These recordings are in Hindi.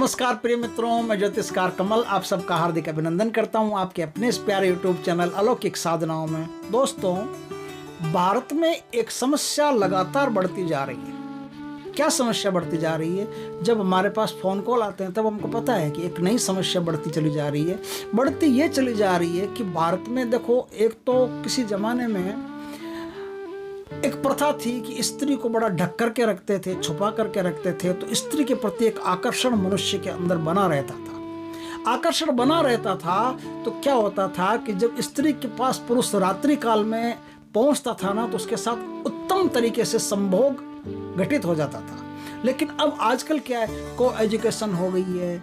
नमस्कार प्रिय मित्रों, मैं ज्योतिषकार कमल आप सबका हार्दिक अभिनंदन करता हूं आपके अपने इस प्यारे यूट्यूब चैनल अलौकिक साधनाओं में। दोस्तों, भारत में एक समस्या लगातार बढ़ती जा रही है। क्या समस्या बढ़ती जा रही है? जब हमारे पास फ़ोन कॉल आते हैं तब हमको पता है कि एक नई समस्या बढ़ती चली जा रही है। बढ़ती ये चली जा रही है कि भारत में देखो, एक तो किसी ज़माने में एक प्रथा थी कि स्त्री को बड़ा ढक करके रखते थे, छुपा करके रखते थे, तो स्त्री के प्रति एक आकर्षण मनुष्य के अंदर बना रहता था। आकर्षण बना रहता था तो क्या होता था कि जब स्त्री के पास पुरुष रात्रि काल में पहुंचता था ना, तो उसके साथ उत्तम तरीके से संभोग घटित हो जाता था। लेकिन अब आजकल क्या है, को एजुकेशन हो गई है,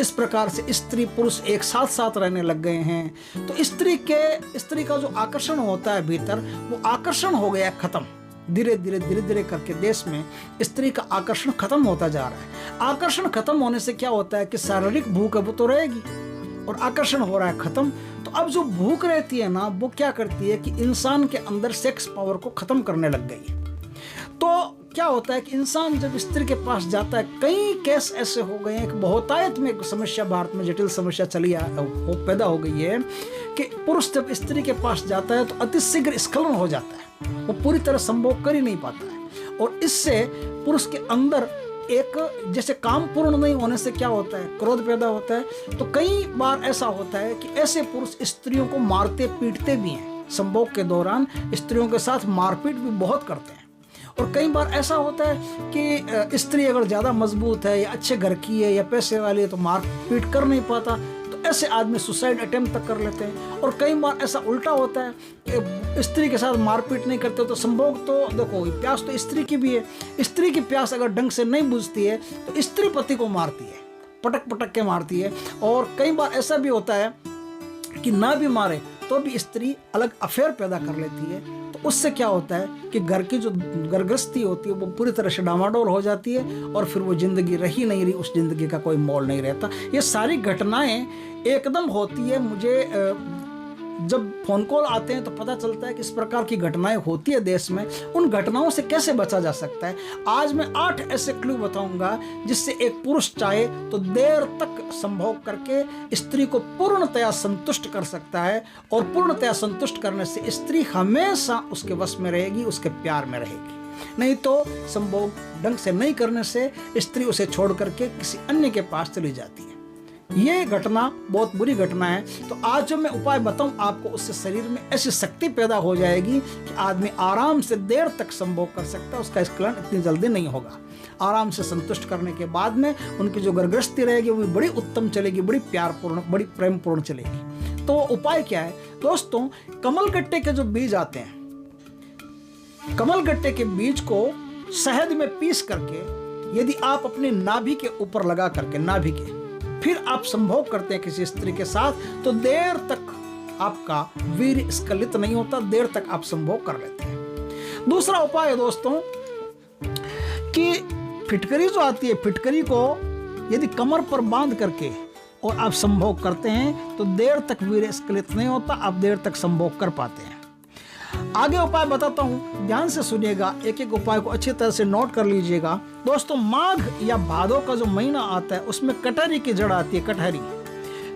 इस प्रकार से स्त्री पुरुष एक साथ साथ रहने लग गए हैं, तो स्त्री का जो आकर्षण होता है भीतर, वो आकर्षण हो गया खत्म। धीरे धीरे करके देश में स्त्री का आकर्षण खत्म होता जा रहा है। आकर्षण खत्म होने से क्या होता है कि शारीरिक भूख है वो तो रहेगी, और आकर्षण हो रहा है खत्म। तो अब जो भूख रहती है ना, वो क्या करती है कि इंसान के अंदर सेक्स पावर को खत्म करने लग गई। तो क्या होता है कि इंसान जब स्त्री के पास जाता है, कई केस ऐसे हो गए हैं कि बहुतायत में एक समस्या भारत में जटिल समस्या पैदा हो गई है कि पुरुष जब स्त्री के पास जाता है तो अतिशीघ्र स्खलन हो जाता है, वो पूरी तरह संभोग कर ही नहीं पाता है। और इससे पुरुष के अंदर एक जैसे काम पूर्ण नहीं होने से क्या होता है, क्रोध पैदा होता है। तो कई बार ऐसा होता है कि ऐसे पुरुष स्त्रियों को मारते पीटते भी हैं, संभोग के दौरान स्त्रियों के साथ मारपीट भी बहुत करते हैं। और कई बार ऐसा होता है कि स्त्री अगर ज़्यादा मजबूत है या अच्छे घर की है या पैसे वाली है तो मारपीट कर नहीं पाता, तो ऐसे आदमी सुसाइड अटेम्प्ट तक कर लेते हैं। और कई बार ऐसा उल्टा होता है कि स्त्री के साथ मारपीट नहीं करते तो संभोग, तो देखो प्यास तो स्त्री की भी है, स्त्री की प्यास अगर ढंग से नहीं बुझती है तो स्त्री पति को मारती है, पटक पटक के मारती है। और कई बार ऐसा भी होता है कि ना भी मारे तो भी स्त्री अलग अफेयर पैदा कर लेती है। तो उससे क्या होता है कि घर की जो घरगृहस्थी होती है वो पूरी तरह से डामाडोल हो जाती है, और फिर वो जिंदगी रही नहीं रही, उस जिंदगी का कोई मोल नहीं रहता। ये सारी घटनाएं एकदम होती है। मुझे जब फोन कॉल आते हैं तो पता चलता है कि इस प्रकार की घटनाएं होती है देश में। उन घटनाओं से कैसे बचा जा सकता है, आज मैं 8 ऐसे क्लू बताऊंगा जिससे एक पुरुष चाहे तो देर तक संभोग करके स्त्री को पूर्णतया संतुष्ट कर सकता है। और पूर्णतया संतुष्ट करने से स्त्री हमेशा उसके वश में रहेगी, उसके प्यार में रहेगी। नहीं तो संभोग ढंग से नहीं करने से स्त्री उसे छोड़ करके किसी अन्य के पास चली जाती है। ये घटना बहुत बुरी घटना है। तो आज जो मैं उपाय बताऊं आपको, उससे शरीर में ऐसी शक्ति पैदा हो जाएगी कि आदमी आराम से देर तक संभोग कर सकता है, उसका स्खलन इतनी जल्दी नहीं होगा। आराम से संतुष्ट करने के बाद में उनकी जो घरगृहस्थी रहेगी वो बड़ी उत्तम चलेगी, बड़ी प्यारपूर्ण, बड़ी प्रेमपूर्ण चलेगी। तो उपाय क्या है दोस्तों? कमलगट्टे के जो बीज आते हैं, कमलगट्टे के बीज को शहद में पीस करके यदि आप अपने नाभि के ऊपर लगा करके, नाभि के, फिर आप संभोग करते हैं किसी स्त्री के साथ, तो देर तक आपका वीर्य स्खलित नहीं होता, देर तक आप संभोग कर लेते हैं। दूसरा उपाय है दोस्तों कि फिटकरी जो आती है, फिटकरी को यदि कमर पर बांध करके और आप संभोग करते हैं तो देर तक वीर्य स्खलित नहीं होता, आप देर तक संभोग कर पाते हैं। आगे उपाय बताता हूं, ध्यान से सुनिएगा, एक एक उपाय को अच्छी तरह से नोट कर लीजिएगा। दोस्तों, माघ या भादो का जो महीना आता है उसमें कटहरी की जड़ आती है।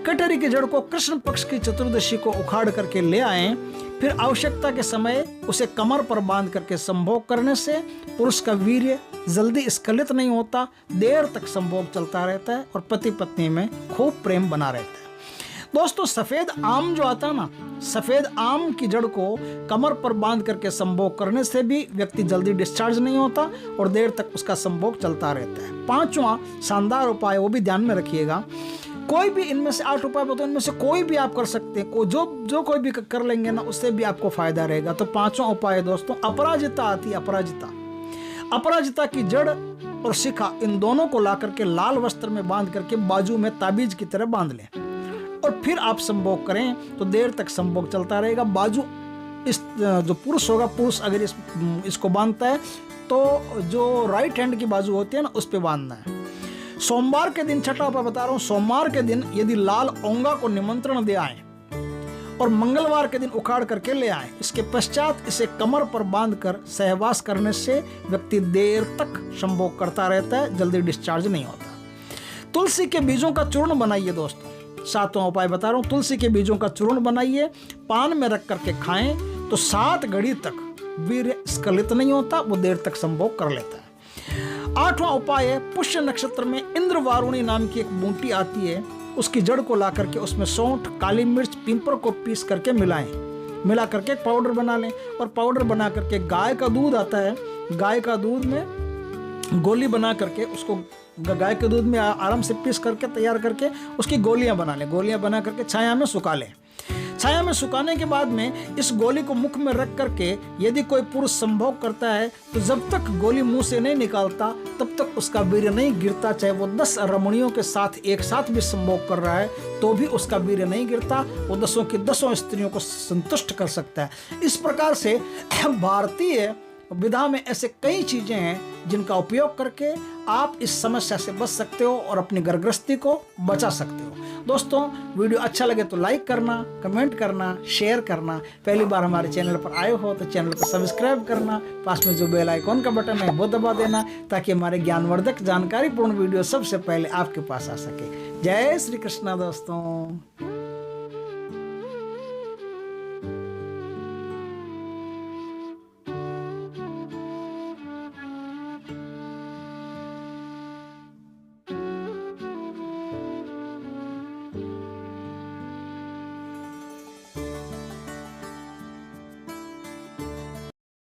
कटहरी की जड़ को कृष्ण पक्ष की चतुर्दशी को उखाड़ करके ले आए, फिर आवश्यकता के समय उसे कमर पर बांध करके संभोग करने से पुरुष का वीर्य जल्दी स्खलित नहीं होता, देर तक संभोग चलता रहता है और पति पत्नी में खूब प्रेम बना रहता है। दोस्तों, सफेद आम जो आता है ना, सफेद आम की जड़ को कमर पर बांध करके संभोग करने से भी व्यक्ति जल्दी डिस्चार्ज नहीं होता और देर तक उसका संभोग चलता रहता है। 5वां शानदार उपाय, वो भी ध्यान में रखिएगा। कोई भी इनमें से 8 उपाय बताओ, इनमें से कोई भी आप कर सकते हैं, जो कोई भी कर लेंगे ना, उससे भी आपको फायदा रहेगा। तो 5वां उपाय दोस्तों, अपराजिता आती है, अपराजिता की जड़ और शिखा, इन दोनों को ला करके लाल वस्त्र में बांध करके बाजू में ताबीज की तरह बांध लें और फिर आप संभोग करें तो देर तक संभोग चलता रहेगा। बाजू इस जो पुरुष होगा, पुरुष अगर इसको बांधता है तो जो राइट हैंड की बाजू होती है ना, उस पे बांधना है। सोमवार के दिन, छठा उपाय बता रहा हूँ, सोमवार के दिन यदि लाल ओंगा को निमंत्रण दे आए और मंगलवार के दिन उखाड़ करके ले आए, इसके पश्चात इसे कमर पर बांधकर सहवास करने से व्यक्ति देर तक संभोग करता रहता है, जल्दी डिस्चार्ज नहीं होता। तुलसी के बीजों का चूर्ण बनाइए दोस्तों, 7वां उपाय बता रहा हूँ। तुलसी के बीजों का चूर्ण बनाइए, पान में रख करके खाएं तो 7 घड़ी तक वीर्य स्खलित नहीं होता, वो देर तक संभोग कर लेता है। 8वां उपाय है, पुष्य नक्षत्र में इंद्र वारुणी नाम की एक बूटी आती है, उसकी जड़ को ला करके उसमें सौंठ, काली मिर्च, पिंपर को पीस करके मिला करके पाउडर बना लें। और पाउडर बना करके गाय का दूध आता है, गाय का दूध में गोली बना करके उसको गाय के दूध में आराम से पीस करके तैयार करके उसकी गोलियां बना लें। गोलियां बना करके छाया में सुखा लें। छाया में सुखाने के बाद में इस गोली को मुख में रख करके यदि कोई पुरुष संभोग करता है तो जब तक गोली मुंह से नहीं निकालता तब तक उसका वीर्य नहीं गिरता। चाहे वो 10 रमणियों के साथ एक साथ भी संभोग कर रहा है तो भी उसका वीर्य नहीं गिरता। वो 10 की 10 स्त्रियों को संतुष्ट कर सकता है। इस प्रकार से भारतीय विधा में ऐसे कई चीजें हैं जिनका उपयोग करके आप इस समस्या से बच सकते हो और अपनी गर्भगृहस्थी को बचा सकते हो। दोस्तों, वीडियो अच्छा लगे तो लाइक करना, कमेंट करना, शेयर करना। पहली बार हमारे चैनल पर आए हो तो चैनल को सब्सक्राइब करना, पास में जो बेल आइकॉन का बटन है वो दबा देना ताकि हमारे ज्ञानवर्धक जानकारीपूर्ण वीडियो सबसे पहले आपके पास आ सके। जय श्री कृष्णा दोस्तों।